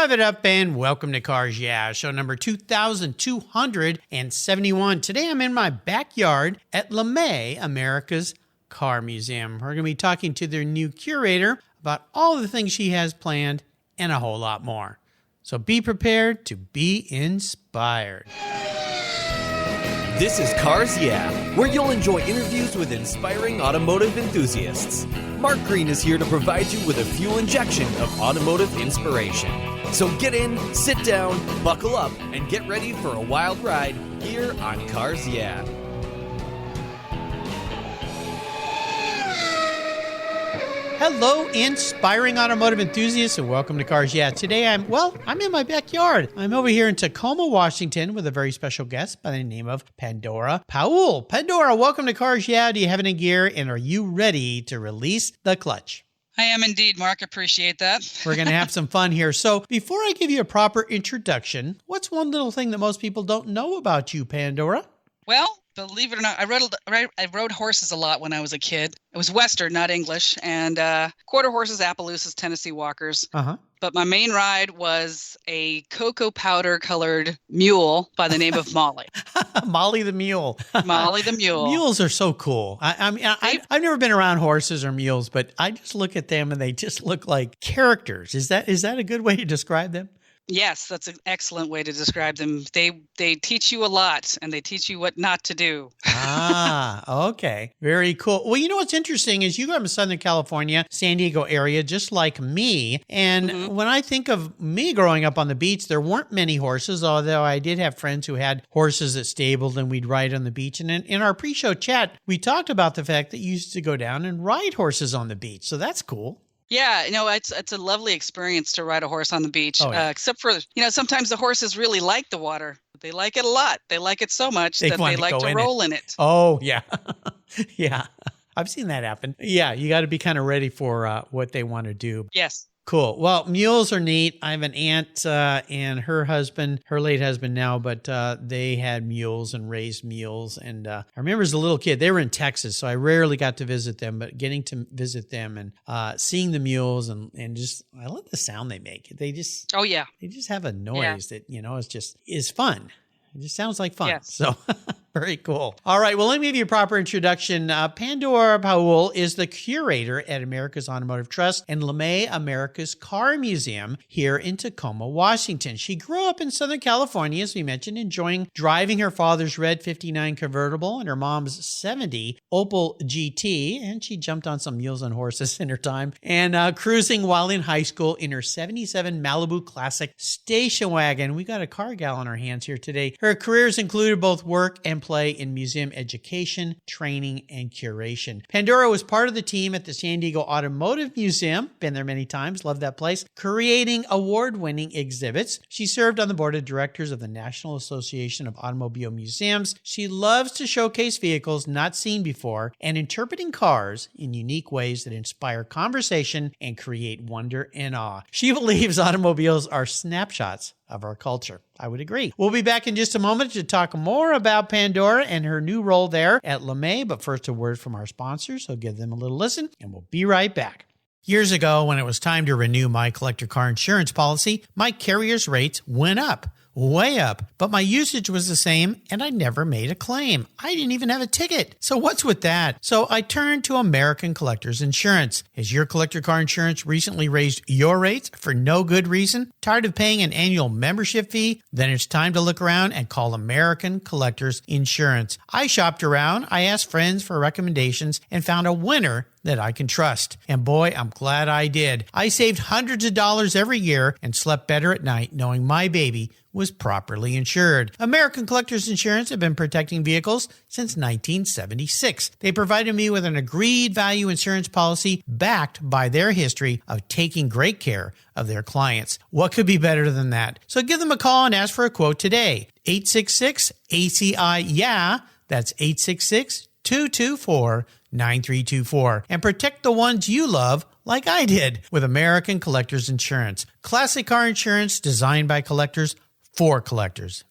Rev it up and welcome to Cars Yeah, show number 2271. Today I'm in my backyard at LeMay, America's Car Museum. We're going to be talking to their new curator about all the things she has planned and a whole lot more. So be prepared to be inspired. This is Cars Yeah, where you'll enjoy interviews with inspiring automotive enthusiasts. Mark Green is here to provide you with a fuel injection of automotive inspiration. So get in, sit down, buckle up, and get ready for a wild ride here on Cars Yeah. Hello, inspiring automotive enthusiasts, and welcome to Cars Yeah. Today I'm in my backyard. I'm over here in Tacoma, Washington, with a very special guest by the name of Pandora Paúl. Pandora, welcome to Cars Yeah. Do you have any gear, and are you ready to release the clutch? I am indeed, Mark. Appreciate that. We're going to have some fun here. So before I give you a proper introduction, what's one little thing that most people don't know about you, Pandora? Well, believe it or not, I rode horses a lot when I was a kid. It was Western, not English, and quarter horses, Appaloosas, Tennessee Walkers. But my main ride was a cocoa powder colored mule by the name of Molly. Molly the mule. Molly the mule. Mules are so cool. I've never been around horses or mules, but I just look at them and they just look like characters. Is that a good way to describe them? Yes, that's an excellent way to describe them. They teach you a lot, and they teach you what not to do. Okay. Very cool. Well, you know what's interesting is you grew up in Southern California, San Diego area, just like me. And when I think of me growing up on the beach, there weren't many horses, although I did have friends who had horses that stabled and we'd ride on the beach. And in our pre-show chat, we talked about the fact that you used to go down and ride horses on the beach. So that's cool. Yeah, it's a lovely experience to ride a horse on the beach, except for, sometimes the horses really like the water. They like it a lot. They like it so much that they like to roll in it. Oh, yeah. Yeah. I've seen that happen. Yeah, you got to be kind of ready for what they want to do. Yes. Cool. Well, mules are neat. I have an aunt and her late husband now, but they had mules and raised mules. And I remember as a little kid, they were in Texas, so I rarely got to visit them, but getting to visit them and seeing the mules and just, I love the sound they make. They just, they just have a noise that, is fun. It just sounds like fun. Yes. So very cool. All right. Well, let me give you a proper introduction. Pandora Paúl is the curator at America's Automotive Trust and LeMay, America's Car Museum here in Tacoma, Washington. She grew up in Southern California, as we mentioned, enjoying driving her father's red 59 convertible and her mom's 70 Opel GT. And she jumped on some mules and horses in her time and cruising while in high school in her 77 Malibu Classic station wagon. We got a car gal on our hands here today. Her careers included both work and play in museum education, training, and curation. Pandora was part of the team at the San Diego Automotive Museum, been there many times, love that place, creating award-winning exhibits. She served on the board of directors of the National Association of Automobile Museums. She loves to showcase vehicles not seen before and interpreting cars in unique ways that inspire conversation and create wonder and awe. She believes automobiles are snapshots of our culture. I would agree. We'll be back in just a moment to talk more about Pandora and her new role there at LeMay, but first a word from our sponsors, so give them a little listen, and we'll be right back. Years ago, when it was time to renew my collector car insurance policy, my carrier's rates went up. Way up, but my usage was the same and I never made a claim. I didn't even have a ticket. So what's with that? So I turned to American Collectors Insurance. Has your collector car insurance recently raised your rates for no good reason? Tired of paying an annual membership fee? Then it's time to look around and call American Collectors Insurance. I shopped around, I asked friends for recommendations, and found a winner that I can trust. And boy, I'm glad I did. I saved hundreds of dollars every year and slept better at night knowing my baby was properly insured. American Collectors Insurance have been protecting vehicles since 1976. They provided me with an agreed value insurance policy backed by their history of taking great care of their clients. What could be better than that? So give them a call and ask for a quote today. 866-ACI-YEAH. That's 866-224-9324. And protect the ones you love like I did with American Collectors Insurance. Classic car insurance designed by collectors for collectors.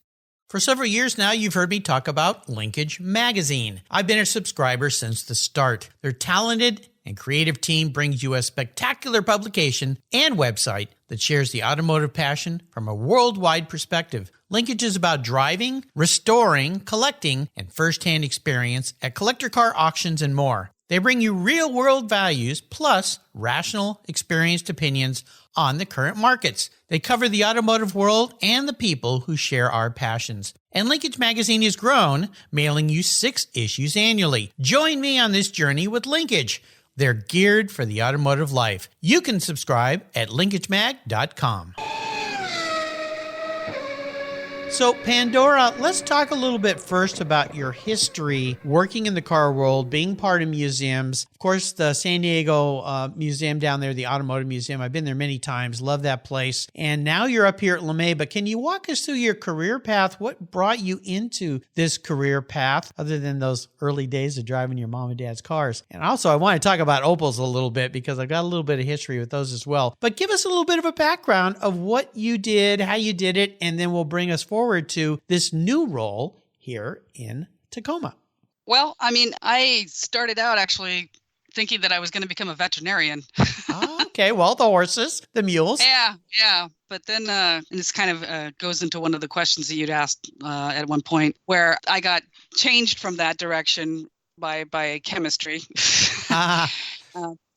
For several years now, you've heard me talk about Linkage Magazine. I've been a subscriber since the start. Their talented and creative team brings you a spectacular publication and website that shares the automotive passion from a worldwide perspective. Linkage is about driving, restoring, collecting, and first-hand experience at collector car auctions and more. They bring you real-world values plus rational, experienced opinions on the current markets. They cover the automotive world and the people who share our passions. And Linkage Magazine has grown, mailing you 6 issues annually. Join me on this journey with Linkage. They're geared for the automotive life. You can subscribe at linkagemag.com. So, Pandora, let's talk a little bit first about your history working in the car world, being part of museums. Of course, the San Diego Museum down there, the Automotive Museum, I've been there many times, love that place. And now you're up here at LeMay, but can you walk us through your career path? What brought you into this career path other than those early days of driving your mom and dad's cars? And also, I want to talk about Opals a little bit because I've got a little bit of history with those as well. But give us a little bit of a background of what you did, how you did it, and then we'll bring us forward to this new role here in Tacoma. Well, I mean, I started out actually thinking that I was going to become a veterinarian. Okay, well, the horses, the mules. Yeah. But then, and this kind of goes into one of the questions that you'd asked at one point, where I got changed from that direction by chemistry.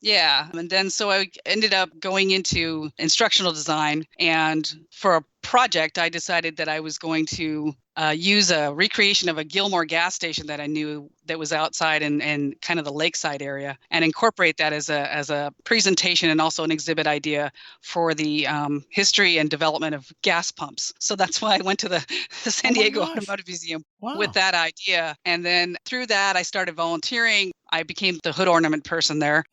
Yeah. And then so I ended up going into instructional design. And for a project, I decided that I was going to use a recreation of a Gilmore gas station that I knew that was outside in kind of the lakeside area and incorporate that as a presentation and also an exhibit idea for the history and development of gas pumps. So that's why I went to the San Diego Automotive Museum with that idea. And then through that, I started volunteering. I became the hood ornament person there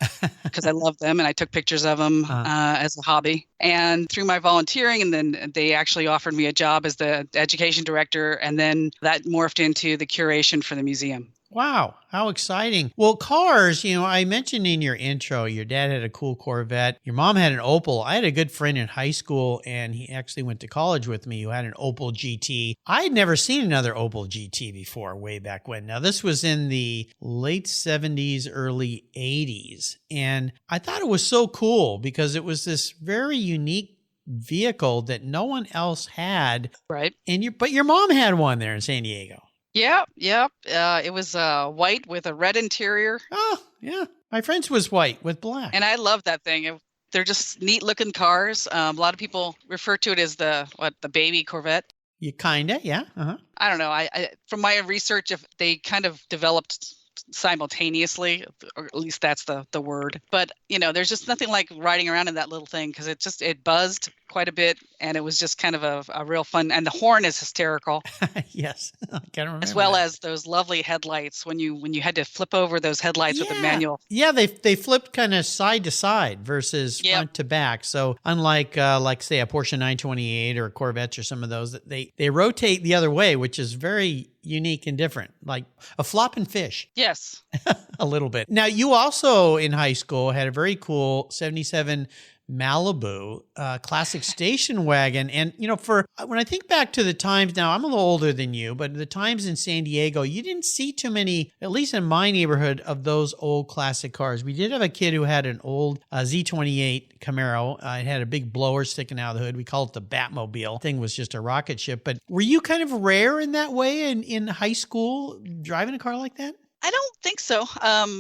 because I loved them and I took pictures of them as a hobby. And through my volunteering, and then they actually offered me a job as the education director, and then that morphed into the curation for the museum. Wow, how exciting. Well, cars, I mentioned in your intro, your dad had a cool Corvette. Your mom had an Opel. I had a good friend in high school, and he actually went to college with me who had an Opel GT. I had never seen another Opel GT before, way back when. Now, this was in the late 70s, early 80s. And I thought it was so cool because it was this very unique vehicle that no one else had. Right. But your mom had one there in San Diego. Yep. It was white with a red interior. Oh, yeah. My friend's was white with black. And I love that thing. They're just neat looking cars. A lot of people refer to it as the baby Corvette. You kinda, yeah. Uh-huh. I don't know. I from my research, if they kind of developed simultaneously, or at least that's the word. But there's just nothing like riding around in that little thing because it buzzed quite a bit, and it was just kind of a real fun. And the horn is hysterical. Yes, I can remember. As well as those lovely headlights when you had to flip over those headlights with the manual. Yeah, they flipped kind of side to side versus front to back. So unlike like say a Porsche 928 or Corvettes or some of those, they rotate the other way, which is very unique and different, like a flopping fish. Yes. A little bit. Now, you also in high school had a very cool 77 Malibu classic station wagon. And, when I think back to the times now, I'm a little older than you, but the times in San Diego, you didn't see too many, at least in my neighborhood, of those old classic cars. We did have a kid who had an old Z28 Camaro. It had a big blower sticking out of the hood. We called it the Batmobile. Thing was just a rocket ship. But were you kind of rare in that way in high school, driving a car like that? I don't think so.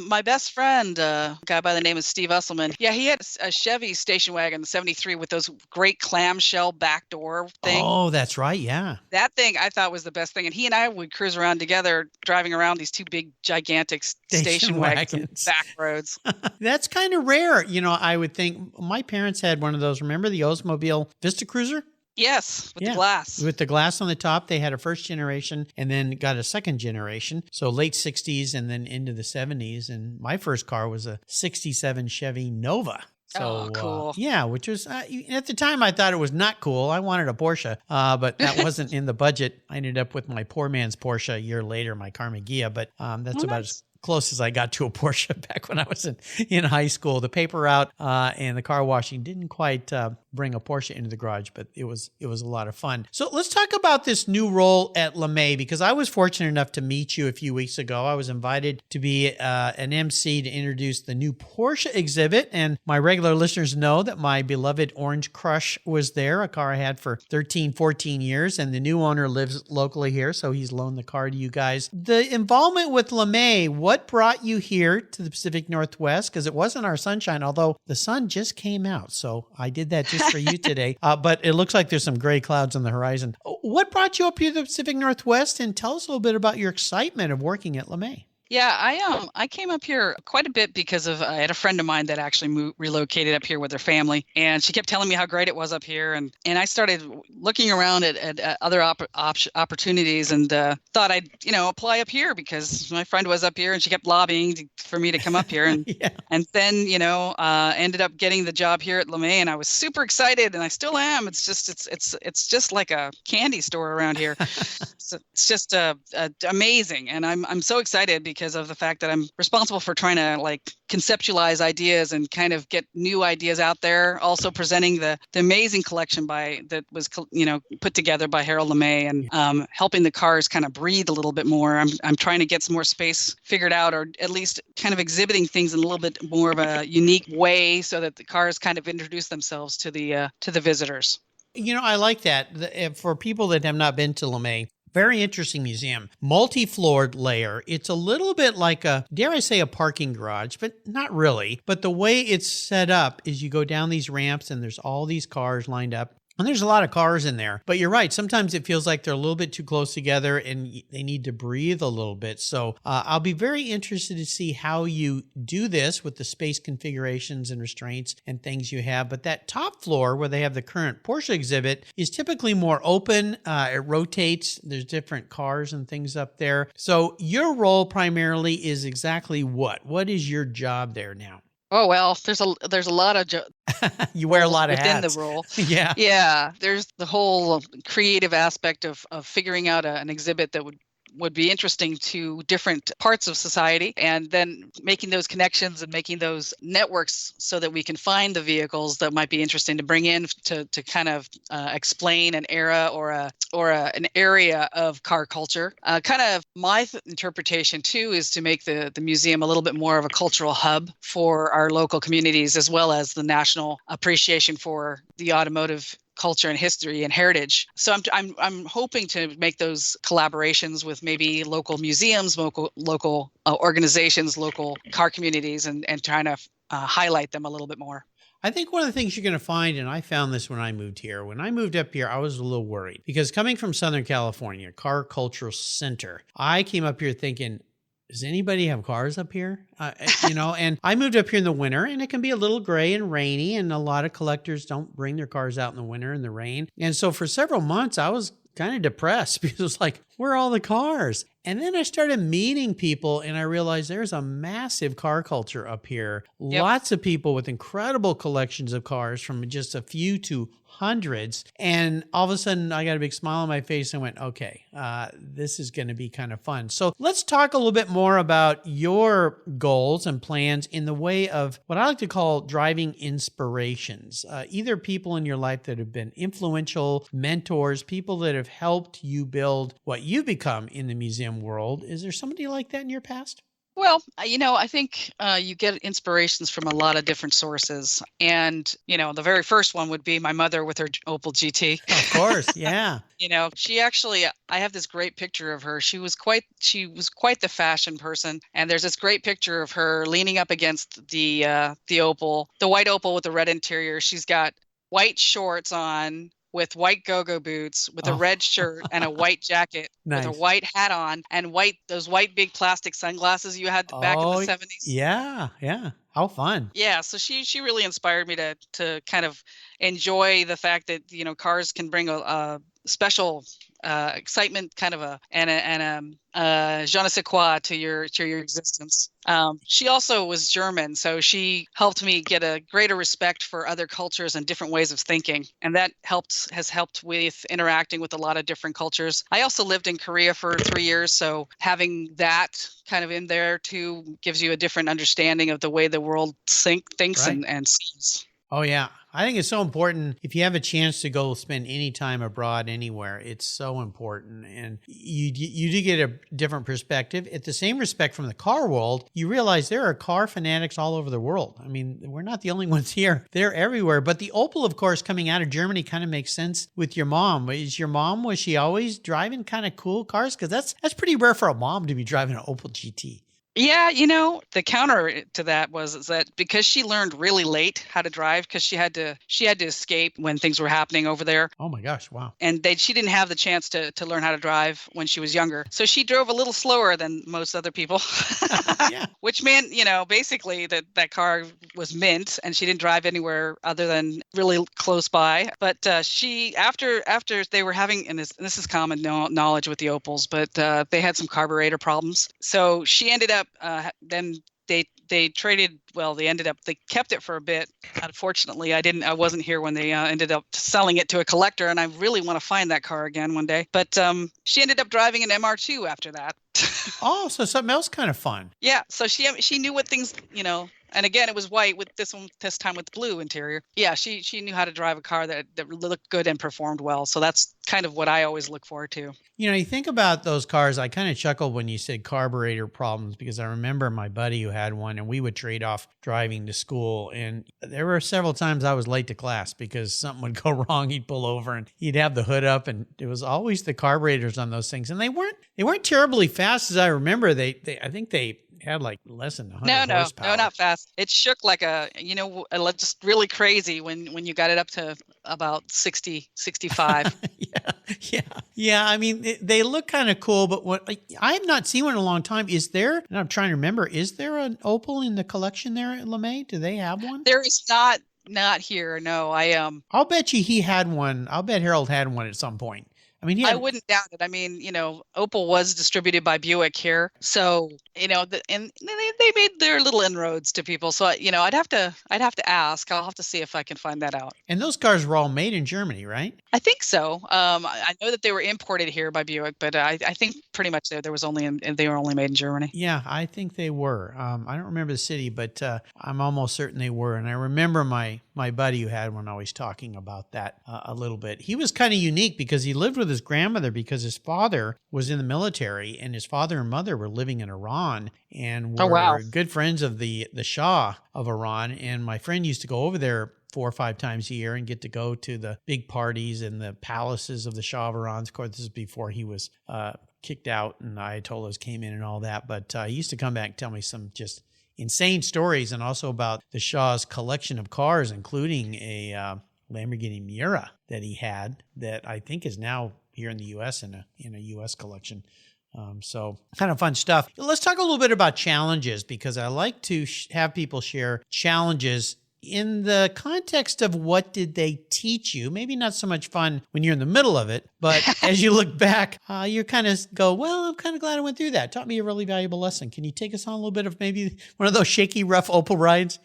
My best friend, a guy by the name of Steve Usselman, he had a Chevy station wagon, the 73, with those great clamshell back door thing. Oh, that's right, yeah. That thing I thought was the best thing. And he and I would cruise around together, driving around these two big, gigantic station wagons back roads. That's kind of rare. I would think my parents had one of those. Remember the Oldsmobile Vista Cruiser? Yes, with the glass. With the glass on the top. They had a first generation and then got a second generation. So late 60s and then into the 70s. And my first car was a 67 Chevy Nova. So, cool. Which was, at the time, I thought it was not cool. I wanted a Porsche, but that wasn't in the budget. I ended up with my poor man's Porsche a year later, my Carmagia, but that's about as close as I got to a Porsche back when I was in high school. The paper route and the car washing didn't quite bring a Porsche into the garage, but it was a lot of fun. So let's talk about this new role at LeMay, because I was fortunate enough to meet you a few weeks ago. I was invited to be an MC to introduce the new Porsche exhibit, and my regular listeners know that my beloved Orange Crush was there, a car I had for 13, 14 years, and the new owner lives locally here, so he's loaned the car to you guys. The involvement with LeMay, what brought you here to the Pacific Northwest? Because it wasn't our sunshine, although the sun just came out, so I did that just for you today. But it looks like there's some gray clouds on the horizon. What brought you up here to the Pacific Northwest? And tell us a little bit about your excitement of working at LeMay. Yeah, I came up here quite a bit because I had a friend of mine that actually relocated up here with her family, and she kept telling me how great it was up here, and I started looking around at other opportunities, and thought I'd apply up here because my friend was up here, and she kept lobbying for me to come up here, and Yeah. and then ended up getting the job here at LeMay, and I was super excited, and I still am. It's just like a candy store around here. So it's just amazing, and I'm so excited because of the fact that I'm responsible for trying to conceptualize ideas and kind of get new ideas out there. Also presenting the amazing collection that was put together by Harold LeMay, and helping the cars kind of breathe a little bit more. I'm trying to get some more space figured out, or at least kind of exhibiting things in a little bit more of a unique way, so that the cars kind of introduce themselves to the visitors. I like that. For people that have not been to LeMay, very interesting museum, multi-floored layer. It's a little bit like dare I say, a parking garage, but not really. But the way it's set up is you go down these ramps and there's all these cars lined up. And there's a lot of cars in there, but you're right. Sometimes it feels like they're a little bit too close together and they need to breathe a little bit. So I'll be very interested to see how you do this with the space configurations and restraints and things you have. But that top floor where they have the current Porsche exhibit is typically more open. It rotates. There's different cars and things up there. So your role primarily is exactly what? What is your job there now? Oh, well, there's a lot of you wear a lot of within hats. the role. Yeah. Yeah. There's the whole creative aspect of figuring out an exhibit that would be interesting to different parts of society, and then making those connections and making those networks so that we can find the vehicles that might be interesting to bring in to kind of explain an era or an area of car culture. Kind of my interpretation too is to make the museum a little bit more of a cultural hub for our local communities, as well as the national appreciation for the automotive culture and history and heritage. So I'm hoping to make those collaborations with maybe local museums, local organizations, local car communities, and trying to highlight them a little bit more. I think one of the things you're going to find, and I found this when I moved here. When I moved up here, I was a little worried because coming from Southern California, car cultural center, I came up here thinking, does anybody have cars up here? And I moved up here in the winter, and it can be a little gray and rainy, and a lot of collectors don't bring their cars out in the winter in the rain. And so for several months, I was kind of depressed because it was like, where are all the cars? And then I started meeting people, and I realized there's a massive car culture up here. Yep. Lots of people with incredible collections of cars, from just a few to hundreds. And all of a sudden, I got a big smile on my face and went, okay, this is going to be kind of fun. So let's talk a little bit more about your goals and plans in the way of what I like to call driving inspirations. Either people in your life that have been influential, mentors, people that have helped you build what you've become in the museum world. Is there somebody like that in your past? Well, I think you get inspirations from a lot of different sources. And, the very first one would be my mother with her Opel GT. Of course, yeah. She actually, I have this great picture of her. She was quite the fashion person. And there's this great picture of her leaning up against the Opel, the white Opel with the red interior. She's got white shorts on, with white go-go boots, with a red shirt and a white jacket, nice. With a white hat on, and those white big plastic sunglasses you had back in the 70s. Yeah. How fun. Yeah, so she really inspired me to kind of enjoy the fact that, cars can bring a special excitement, kind of a je ne sais quoi to your existence. She also was German, so she helped me get a greater respect for other cultures and different ways of thinking, and that has helped with interacting with a lot of different cultures. I also lived in Korea for 3 years, so having that kind of in there too gives you a different understanding of the way the world thinks Right. and sees. Oh, yeah. I think it's so important. If you have a chance to go spend any time abroad anywhere, it's so important. And you do get a different perspective. At the same respect from the car world, you realize there are car fanatics all over the world. I mean, we're not the only ones here. They're everywhere. But the Opel, of course, coming out of Germany kind of makes sense with your mom. Was she always driving kind of cool cars? Because that's pretty rare for a mom to be driving an Opel GT. Yeah, the counter to that is that because she learned really late how to drive, because she had to escape when things were happening over there. Oh my gosh, wow. And she didn't have the chance to learn how to drive when she was younger. So she drove a little slower than most other people. Yeah. Which meant, basically that car was mint and she didn't drive anywhere other than really close by. But she, after they were having, and this is common knowledge with the Opels, but they had some carburetor problems. So she ended up, then they traded, they kept it for a bit. Unfortunately, I wasn't here when they ended up selling it to a collector, and I really want to find that car again one day. But she ended up driving an MR2 after that. Oh, so something else kind of fun. Yeah, so she knew what things, and again, it was white with this time with blue interior. Yeah, she knew how to drive a car that looked good and performed well. So that's kind of what I always look forward to. You think about those cars, I kind of chuckled when you said carburetor problems, because I remember my buddy who had one, and we would trade off driving to school. And there were several times I was late to class because something would go wrong. He'd pull over and he'd have the hood up, and it was always the carburetors on those things. And they weren't terribly fast, as I remember. I think they had like less than 100 horsepower. No, not fast. It shook like just really crazy when you got it up to about 60, 65. Yeah. I mean, they look kind of cool, but I have not seen one in a long time. And I'm trying to remember, is there an Opel in the collection there at LeMay? Do they have one? There is not here. No, I'll bet you he had one. I'll bet Harold had one at some point. I mean, I wouldn't doubt it. I mean, Opel was distributed by Buick here, so and they made their little inroads to people. So I'd have to ask. I'll have to see if I can find that out. And those cars were all made in Germany, right? I think so. I know that they were imported here by Buick, but I think pretty much they were only made in Germany. Yeah, I think they were. I don't remember the city, but I'm almost certain they were. And I remember my buddy who had one always talking about that a little bit. He was kind of unique because he lived with his grandmother because his father was in the military, and his father and mother were living in Iran and were good friends of the Shah of Iran. And my friend used to go over there 4 or 5 times a year and get to go to the big parties and the palaces of the Shah of Iran. Of course, this is before he was kicked out and Ayatollahs came in and all that. But he used to come back and tell me some just insane stories, and also about the Shah's collection of cars, including a Lamborghini Miura that he had that I think is now here in the U.S. in a U.S. collection. So kind of fun stuff. Let's talk a little bit about challenges, because I like to have people share challenges in the context of what did they teach you. Maybe not so much fun when you're in the middle of it, but as you look back, you kind of go, well, I'm kind of glad I went through that. It taught me a really valuable lesson. Can you take us on a little bit of maybe one of those shaky, rough Opel rides?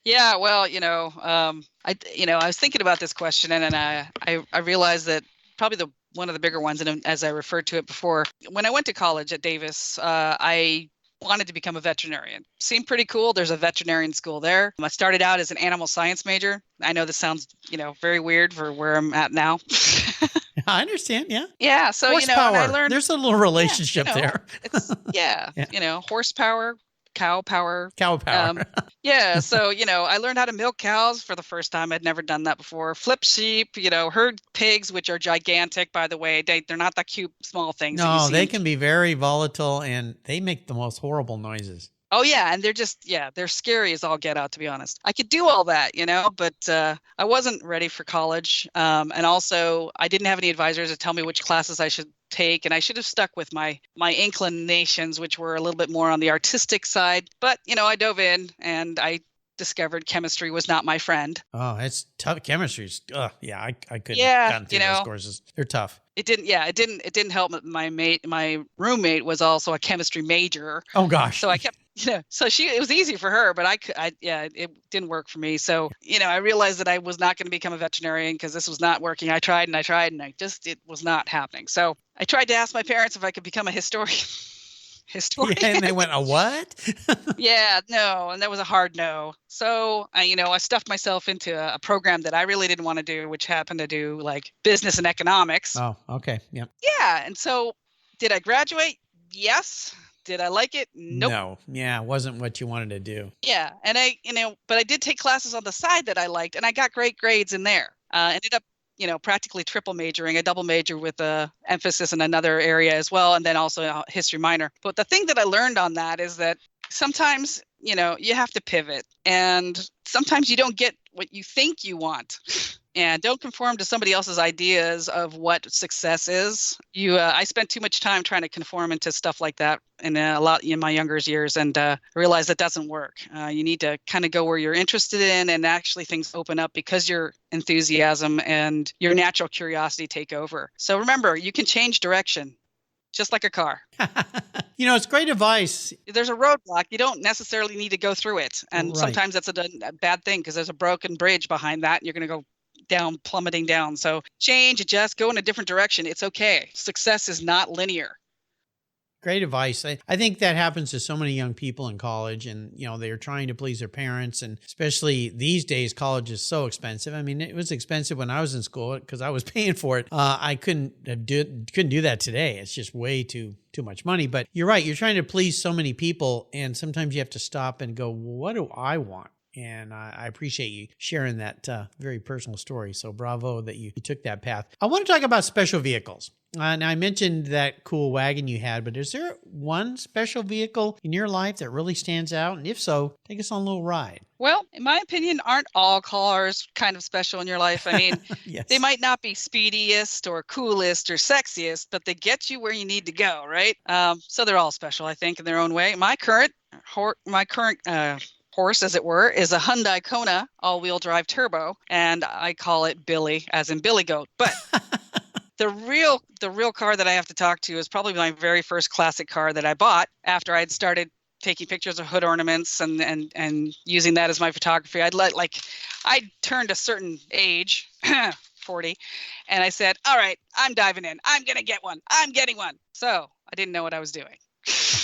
Yeah, well, I was thinking about this question, and I realized that probably one of the bigger ones, and as I referred to it before, when I went to college at Davis, I wanted to become a veterinarian. Seemed pretty cool. There's a veterinarian school there. I started out as an animal science major. I know this sounds, very weird for where I'm at now. I understand. Yeah. Yeah. So, horsepower. I learned there's a little relationship there. It's, horsepower. Cow power. Yeah. So, I learned how to milk cows for the first time. I'd never done that before. Flip sheep, herd pigs, which are gigantic, by the way. They're not the cute small things. No, they can be very volatile, and they make the most horrible noises. Oh, yeah. And they're scary as all get out, to be honest. I could do all that, but I wasn't ready for college. And also, I didn't have any advisors to tell me which classes I should take, and I should have stuck with my inclinations, which were a little bit more on the artistic side. But I dove in, and I discovered chemistry was not my friend. Oh, it's tough. Chemistry's, yeah, I couldn't Yeah, gotten through those courses. They're tough. It didn't help. My roommate was also a chemistry major. Oh gosh. So I kept, so it was easy for her, but it didn't work for me. So, I realized that I was not going to become a veterinarian because this was not working. I tried and it was not happening. So I tried to ask my parents if I could become a historian. Yeah, and they went, a what? Yeah, no. And that was a hard no. So I stuffed myself into a program that I really didn't want to do, which happened to do like business and economics. Oh, okay. Yeah. Yeah. And so did I graduate? Yes. Did I like it? Nope. No. Yeah. It wasn't what you wanted to do. Yeah. And but I did take classes on the side that I liked, and I got great grades in there. Ended up, practically triple majoring, a double major with a emphasis in another area as well. And then also a history minor. But the thing that I learned on that is that sometimes, you have to pivot, and sometimes you don't get what you think you want. And don't conform to somebody else's ideas of what success is. I spent too much time trying to conform into stuff like that in my younger years, and realized that doesn't work. You need to kind of go where you're interested in, and actually things open up because your enthusiasm and your natural curiosity take over. So remember, you can change direction. Just like a car. It's great advice. There's a roadblock. You don't necessarily need to go through it. And sometimes that's a bad thing because there's a broken bridge behind that, and you're going to go down, plummeting down. So change, adjust, go in a different direction. It's okay. Success is not linear. Great advice. I think that happens to so many young people in college, and, they're trying to please their parents. And especially these days, college is so expensive. I mean, it was expensive when I was in school because I was paying for it. I couldn't do that today. It's just way too much money. But you're right. You're trying to please so many people. And sometimes you have to stop and go, what do I want? And I appreciate you sharing that very personal story. So bravo that you took that path. I want to talk about special vehicles. And I mentioned that cool wagon you had, but is there one special vehicle in your life that really stands out? And if so, take us on a little ride. Well, in my opinion, aren't all cars kind of special in your life? I mean, yes. They might not be speediest or coolest or sexiest, but they get you where you need to go, right? So they're all special, I think, in their own way. My current horse, as it were, is a Hyundai Kona all-wheel drive turbo, and I call it Billy, as in Billy Goat. But the real car that I have to talk to is probably my very first classic car that I bought after I'd started taking pictures of hood ornaments and using that as my photography. I'd turned a certain age, 40, and I said, all right, I'm diving in. I'm going to get one. I'm getting one. So I didn't know what I was doing.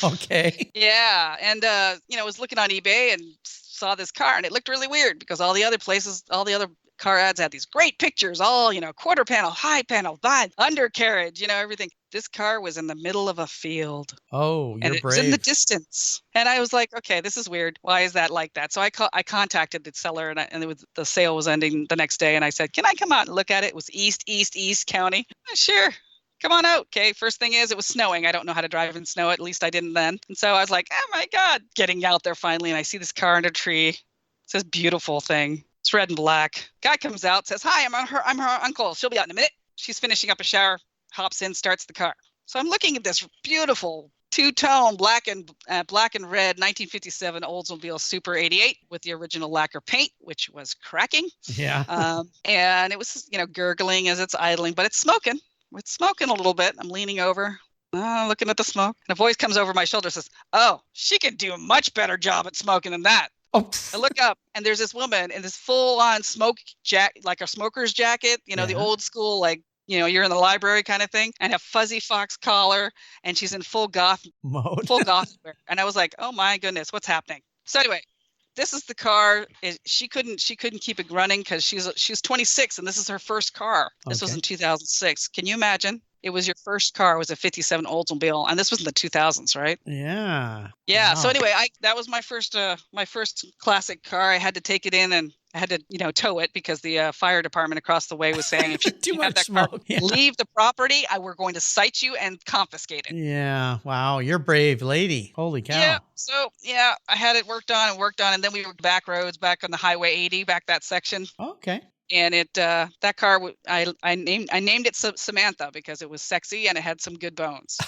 Okay. Yeah. And, I was looking on eBay and saw this car, and it looked really weird because all the other car ads had these great pictures, all, quarter panel, high panel, undercarriage, everything. This car was in the middle of a field. Oh, you're and it brave. was in the distance. And I was like, okay, this is weird. Why is that like that? So I contacted the seller, and the sale was ending the next day. And I said, can I come out and look at it? It was East County. Sure. Come on out. Okay. First thing is, it was snowing. I don't know how to drive in snow. At least I didn't then. And so I was like, oh my God, getting out there finally. And I see this car under a tree. It's this beautiful thing. It's red and black. Guy comes out, says, hi, I'm her uncle. She'll be out in a minute. She's finishing up a shower, hops in, starts the car. So I'm looking at this beautiful two-tone black and red 1957 Oldsmobile Super 88 with the original lacquer paint, which was cracking. Yeah. And it was, gurgling as it's idling, but it's smoking. It's smoking a little bit. I'm leaning over, looking at the smoke. And a voice comes over my shoulder and says, oh, she can do a much better job at smoking than that. Oh. I look up, and there's this woman in this full-on smoke jacket, like a smoker's jacket, the old school, like, you're in the library kind of thing, and a fuzzy fox collar, and she's in full goth mode. Full goth wear. And I was like, oh my goodness, what's happening? So anyway, this is the car. She couldn't keep it running because she's 26, and this is her first car. This was in 2006. Can you imagine? It was your first car. It was a 57 Oldsmobile, and this was in the 2000s, right? Yeah. Yeah. Wow. So anyway, that was my first classic car. I had to take it in, and I had to tow it because the fire department across the way was saying, if you have that car, leave the property. We're going to cite you and confiscate it. Yeah. Wow. You're a brave lady. Holy cow. Yeah. So I had it worked on, and then we were back roads, back on the Highway 80, back that section. Okay. And that car, I named it Samantha because it was sexy and it had some good bones.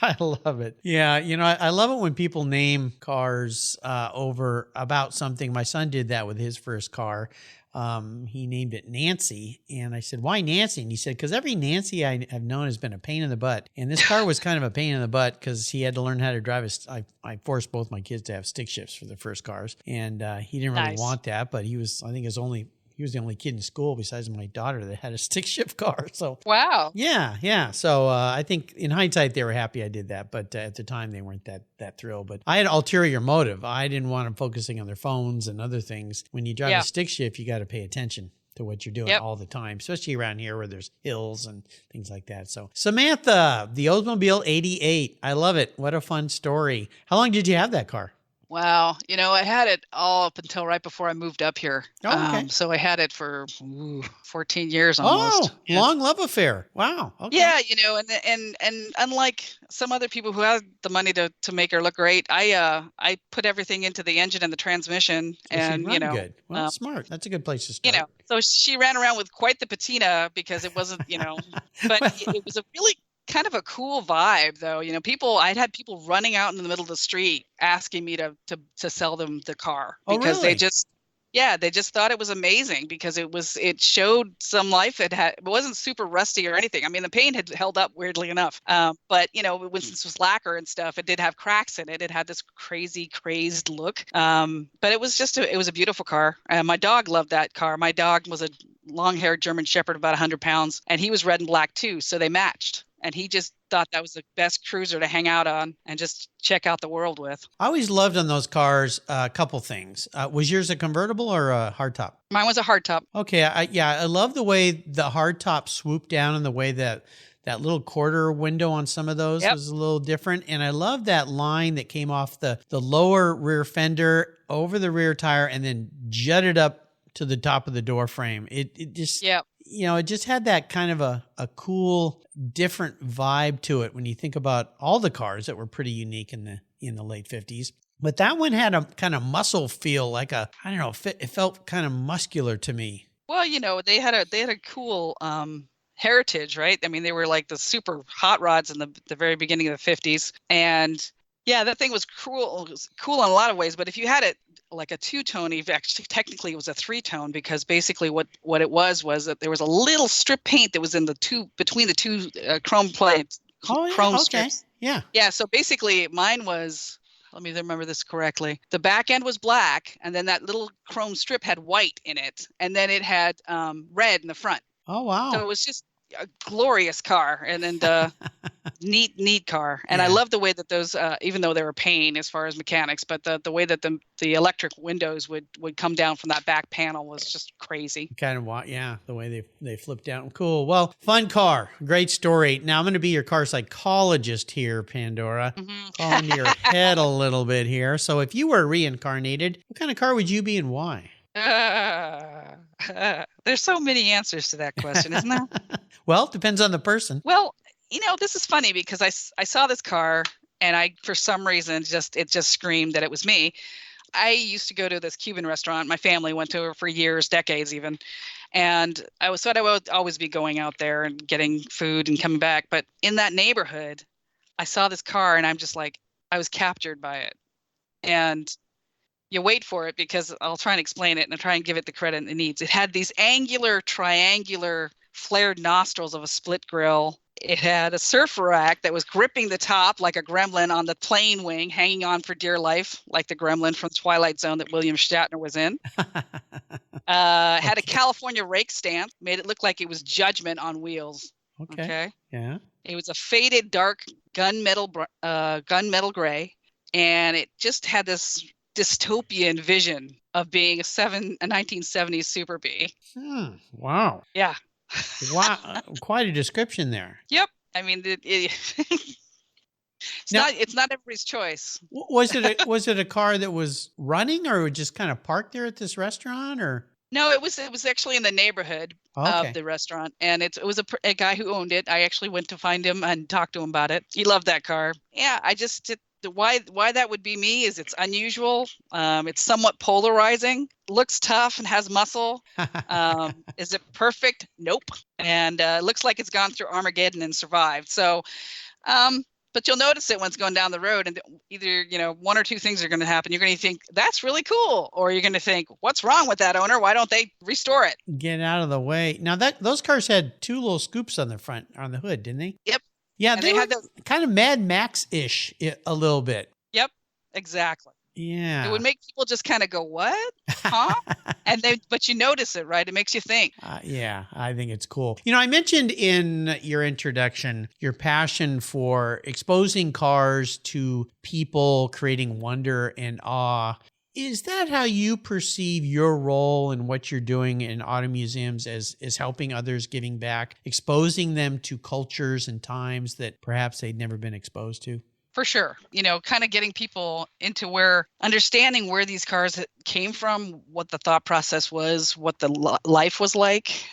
I love it. Yeah, I love it when people name cars over about something. My son did that with his first car. He named it Nancy, and I said, "Why Nancy?" And he said, "Because every Nancy I have known has been a pain in the butt, and this car was kind of a pain in the butt because he had to learn how to drive I forced both my kids to have stick shifts for their first cars, and he didn't really want that, but he was the only kid in school besides my daughter that had a stick shift car. So wow. Yeah. So I think in hindsight they were happy I did that, but at the time they weren't that thrilled. But I had ulterior motive. I didn't want them focusing on their phones and other things. When you drive a stick shift, you got to pay attention to what you're doing all the time, especially around here where there's hills and things like that. So Samantha, the Oldsmobile 88. I love it. What a fun story. How long did you have that car? Wow. I had it all up until right before I moved up here. Oh, okay. So I had it for 14 years almost. Oh, long love affair. Wow. Okay. Yeah, and unlike some other people who have the money to make her look great, I put everything into the engine and the transmission, and good. Well, smart. That's a good place to start. So she ran around with quite the patina because it wasn't, but it was a really kind of a cool vibe though. I'd had people running out in the middle of the street asking me to sell them the car because they just thought it was amazing because it showed some life. It wasn't super rusty or anything. I mean, the paint had held up weirdly enough. But since this was lacquer and stuff, it did have cracks in it. It had this crazy, crazed look. But it was a beautiful car. My dog loved that car. My dog was a long-haired German Shepherd, about 100 pounds, and he was red and black too. So they matched. And he just thought that was the best cruiser to hang out on and just check out the world with. I always loved on those cars a couple things. Was yours a convertible or a hardtop? Mine was a hardtop. Okay. I love the way the hardtop swooped down and the way that little quarter window on some of those was a little different. And I love that line that came off the lower rear fender over the rear tire and then jutted up to the top of the door frame. It just... it just had that kind of a cool, different vibe to it when you think about all the cars that were pretty unique in the late 50s. But that one had a kind of muscle feel, like it felt kind of muscular to me. Well, they had a cool heritage, right? I mean, they were like the super hot rods in the very beginning of the 50s. And yeah, that thing was cool in a lot of ways. But if you had it like a two-tone, actually technically it was a three-tone, because basically what it was that there was a little strip paint that was in between the two chrome plates, chrome strips. Yeah. So basically mine was, let me remember this correctly, the back end was black, and then that little chrome strip had white in it, and then it had red in the front. Oh wow. So it was just a glorious car, and neat car. And I love the way that those, even though they were pain as far as mechanics, but the way that the electric windows would come down from that back panel was just crazy. Kind of, the way they flipped down. Cool. Well, fun car. Great story. Now I'm going to be your car psychologist here, Pandora. Mm-hmm. Call into your head a little bit here. So if you were reincarnated, what kind of car would you be and why? There's so many answers to that question, isn't there? Well, depends on the person. Well, this is funny because I saw this car and I, for some reason, it just screamed that it was me. I used to go to this Cuban restaurant. My family went to it for years, decades even. And I would always be going out there and getting food and coming back. But in that neighborhood, I saw this car and I'm just like, I was captured by it. And you wait for it because I'll try and explain it and I'll try and give it the credit it needs. It had these angular, triangular, flared nostrils of a split grill. It had a surf rack that was gripping the top like a gremlin on the plane wing, hanging on for dear life, like the gremlin from Twilight Zone that William Shatner was in. Had a California rake stamp, made it look like it was Judgment on wheels. Okay. Yeah. It was a faded dark gunmetal gray, and it just had this dystopian vision of being a 1970s Super Bee. Wow. Yeah. Wow. Quite a description there. Yep. I mean, it's not everybody's choice. Was it a car that was running or just kind of parked there at this restaurant, or? No, it was actually in the neighborhood of the restaurant, and it was a guy who owned it. I actually went to find him and talk to him about it. He loved that car. Yeah, why that would be me is it's unusual. It's somewhat polarizing. Looks tough and has muscle. Is it perfect? Nope. And looks like it's gone through Armageddon and survived. So, but you'll notice it when it's going down the road, and either, one or two things are going to happen. You're going to think, that's really cool. Or you're going to think, what's wrong with that owner? Why don't they restore it? Get out of the way. Now those cars had two little scoops on the front, on the hood, didn't they? Yep. Yeah, they had kind of Mad Max-ish a little bit. Yep, exactly. Yeah. It would make people just kind of go, what? Huh? But you notice it, right? It makes you think. Yeah, I think it's cool. I mentioned in your introduction your passion for exposing cars to people, creating wonder and awe. Is that how you perceive your role in what you're doing in auto museums as helping others, giving back, exposing them to cultures and times that perhaps they'd never been exposed to? For sure. Kind of getting people into understanding where these cars came from, what the thought process was, what the life was like,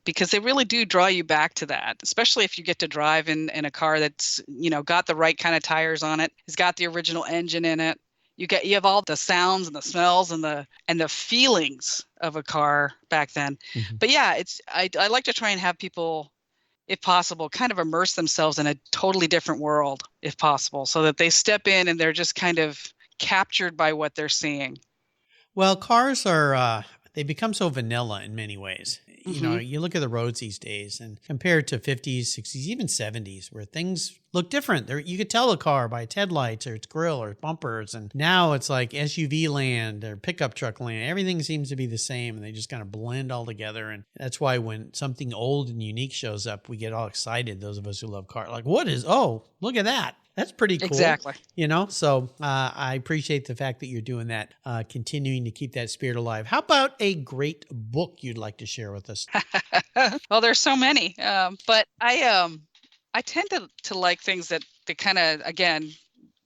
because they really do draw you back to that, especially if you get to drive in a car that's, got the right kind of tires on it, has got the original engine in it. You have all the sounds and the smells and the feelings of a car back then. Mm-hmm. But yeah, I like to try and have people, if possible, kind of immerse themselves in a totally different world, if possible, so that they step in and they're just kind of captured by what they're seeing. Well, cars are, they become so vanilla in many ways. Mm-hmm. You look at the roads these days and compared to 50s, 60s, even 70s, where things look different. You could tell a car by its headlights or its grill or its bumpers. And now it's like SUV land or pickup truck land. Everything seems to be the same, and they just kind of blend all together. And that's why when something old and unique shows up, we get all excited, those of us who love cars. Like, look at that. That's pretty cool. Exactly. So I appreciate the fact that you're doing that, continuing to keep that spirit alive. How about a great book you'd like to share with us? Well, there's so many, but I tend to like things that kind of, again,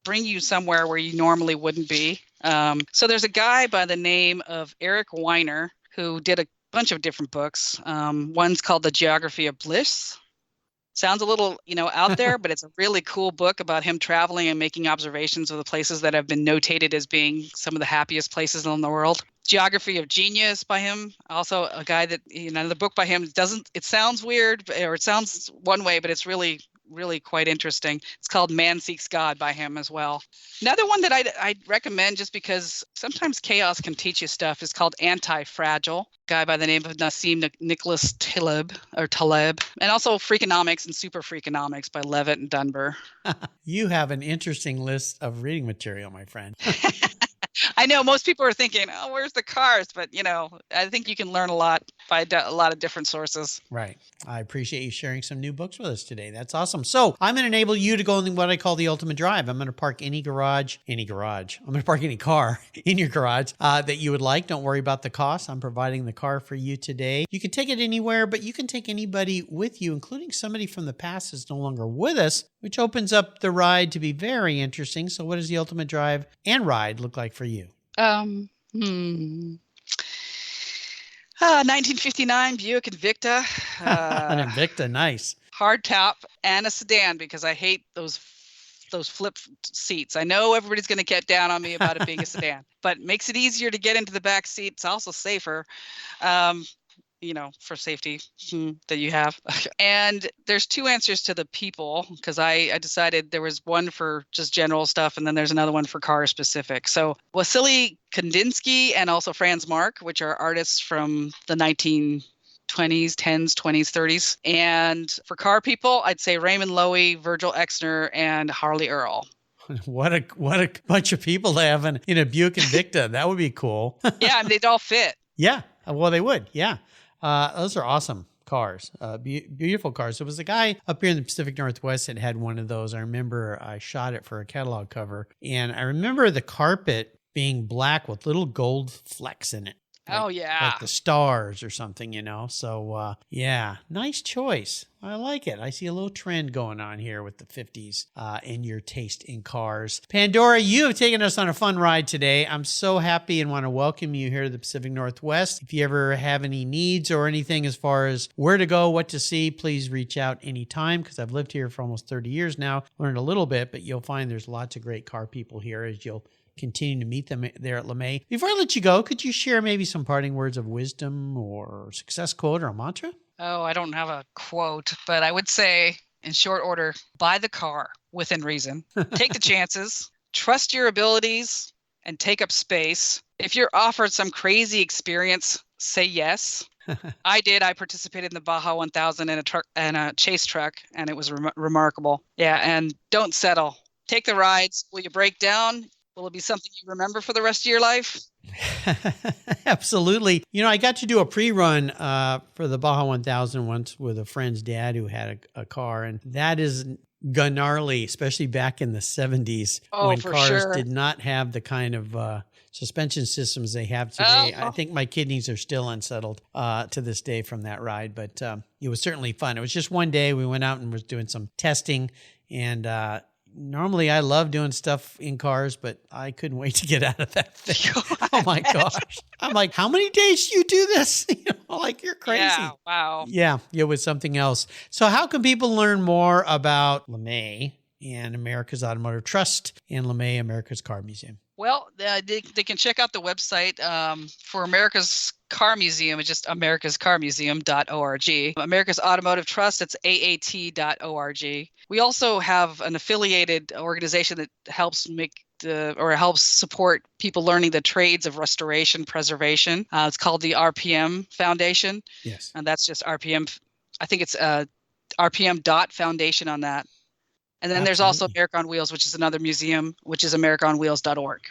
bring you somewhere where you normally wouldn't be. So there's a guy by the name of Eric Weiner who did a bunch of different books. One's called The Geography of Bliss. Sounds a little, out there, but it's a really cool book about him traveling and making observations of the places that have been notated as being some of the happiest places in the world. Geography of Genius by him, also a guy that, the book by him it sounds weird, or it sounds one way, but it's really, really quite interesting. It's called Man Seeks God by him as well. Another one that I'd recommend, just because sometimes chaos can teach you stuff, is called Anti-Fragile. Guy by the name of Nassim Nicholas Taleb, and also Freakonomics and Super Freakonomics by Levitt and Dunbar. You have an interesting list of reading material, my friend. I know most people are thinking, oh, where's the cars? But, I think you can learn a lot by a lot of different sources. Right. I appreciate you sharing some new books with us today. That's awesome. So I'm going to enable you to go in what I call the ultimate drive. I'm going to park any garage. I'm going to park any car in your garage that you would like. Don't worry about the cost. I'm providing the car for you today. You can take it anywhere, but you can take anybody with you, including somebody from the past that's no longer with us, which opens up the ride to be very interesting. So what does the ultimate drive and ride look like for you? 1959 Buick Invicta. An Invicta, nice. Hardtop and a sedan, because I hate those flip seats. I know everybody's going to get down on me about it being a sedan, but it makes it easier to get into the back seat. It's also safer. For safety that you have. And there's two answers to the people, because I decided there was one for just general stuff, and then there's another one for car specific. So Wassily Kandinsky and also Franz Marc, which are artists from the 1920s, 10s, 20s, 30s. And for car people, I'd say Raymond Loewy, Virgil Exner, and Harley Earl. What a bunch of people to have in a Buick Invicta. That would be cool. Yeah, and they'd all fit. Yeah, well, they would. Yeah. Those are awesome cars, beautiful cars. There was a guy up here in the Pacific Northwest that had one of those. I remember I shot it for a catalog cover, and I remember the carpet being black with little gold flecks in it. Oh, yeah. Like the stars or something, So, yeah, nice choice. I like it. I see a little trend going on here with the 50s in your taste in cars. Pandora, you have taken us on a fun ride today. I'm so happy and want to welcome you here to the Pacific Northwest. If you ever have any needs or anything as far as where to go, what to see, please reach out anytime, because I've lived here for almost 30 years now. Learned a little bit, but you'll find there's lots of great car people here as you'll continue to meet them there at LeMay. Before I let you go, could you share maybe some parting words of wisdom or success quote or a mantra? Oh, I don't have a quote, but I would say, in short order, buy the car. within reason. Take the chances, trust your abilities, and take up space. If you're offered some crazy experience, say yes. I did. I participated in the Baja 1000 in a chase truck, and it was remarkable. Yeah, and don't settle. Take the rides. Will you break down? Will it be something you remember for the rest of your life? Absolutely. I got to do a pre-run for the Baja 1000 once with a friend's dad who had a car, and that is gnarly, especially back in the 70s when cars did not have the kind of suspension systems they have today. I think my kidneys are still unsettled to this day from that ride, but it was certainly fun. It was just one day we went out and was doing some testing, and normally I love doing stuff in cars, but I couldn't wait to get out of that thing. Oh my gosh. I'm like, how many days do you do this? You're crazy. Yeah, wow. Yeah, it was something else. So how can people learn more about LeMay and America's Automotive Trust and LeMay, America's Car Museum? Well, they can check out the website for America's Car Museum. It's just americascarmuseum.org. America's Automotive Trust, it's aat.org. We also have an affiliated organization that helps helps support people learning the trades of restoration preservation. It's called the RPM Foundation. Yes. And that's just RPM. I think it's RPM.foundation on that. And then there's also America on Wheels, which is another museum, which is americaonwheels.org.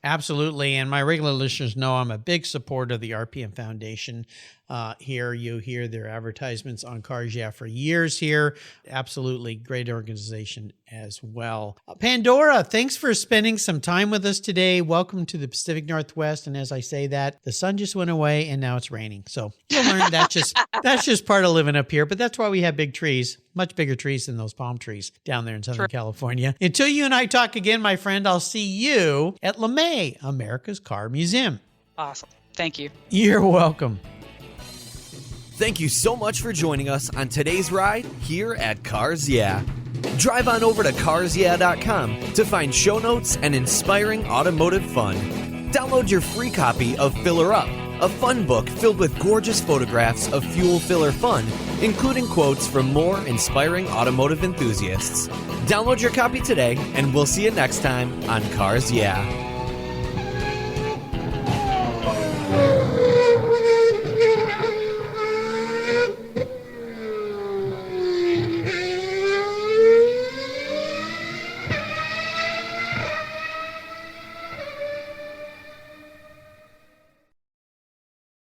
Absolutely. And my regular listeners know I'm a big supporter of the RPM Foundation. Here you hear their advertisements on Cars Yeah for years here. Absolutely great organization as well. Pandora, thanks for spending some time with us today. Welcome to the Pacific Northwest. And as I say that, the sun just went away and now it's raining. So you'll learn that's just part of living up here. But that's why we have big trees, much bigger trees than those palm trees down there in Southern California. Until you and I talk again, my friend, I'll see you at LeMay, America's Car Museum. Awesome. Thank you. You're welcome. Thank you so much for joining us on today's ride here at Cars Yeah. Drive on over to carsyeah.com to find show notes and inspiring automotive fun. Download your free copy of Filler Up, a fun book filled with gorgeous photographs of fuel filler fun, including quotes from more inspiring automotive enthusiasts. Download your copy today, and we'll see you next time on Cars Yeah.